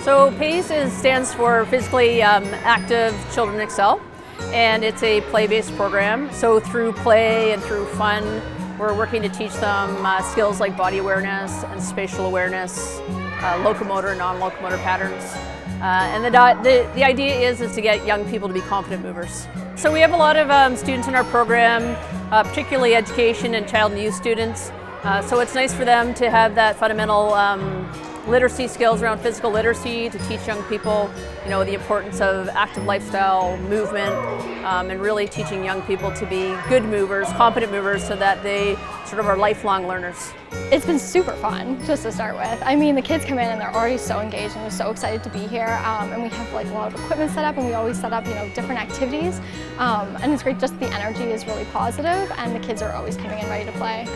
So PACE stands for Physically Active Children Excel, and it's a play-based program. So through play and through fun, we're working to teach them skills like body awareness and spatial awareness, locomotor and non-locomotor patterns. And the idea is to get young people to be confident movers. So we have a lot of students in our program, particularly education and child and youth students. So it's nice for them to have that fundamental literacy skills around physical literacy, to teach young people, the importance of active lifestyle, movement, and really teaching young people to be good movers, competent movers, so that they sort of are lifelong learners. It's been super fun, just to start with. I mean, the kids come in and they're already so engaged and they're so excited to be here. And we have a lot of equipment set up, and we always set up, different activities. And it's great, just the energy is really positive, and the kids are always coming in ready to play.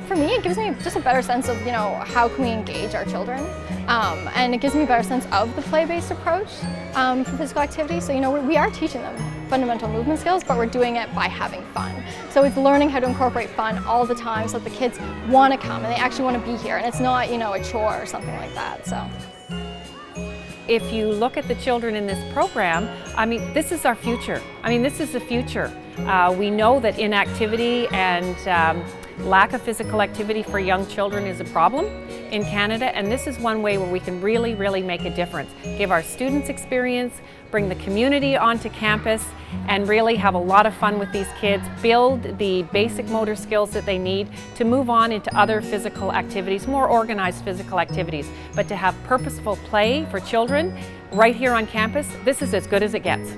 For me, it gives me just a better sense of, how can we engage our children? And it gives me a better sense of the play-based approach for physical activity. So, we are teaching them fundamental movement skills, but we're doing it by having fun. So it's learning how to incorporate fun all the time so that the kids want to come and they actually want to be here, and it's not, a chore or something like that. So. If you look at the children in this program, this is our future. This is the future. We know that inactivity and lack of physical activity for young children is a problem in Canada, and this is one way where we can really, really make a difference. Give our students experience, bring the community onto campus, and really have a lot of fun with these kids, build the basic motor skills that they need to move on into other physical activities, more organized physical activities. But to have purposeful play for children right here on campus, this is as good as it gets.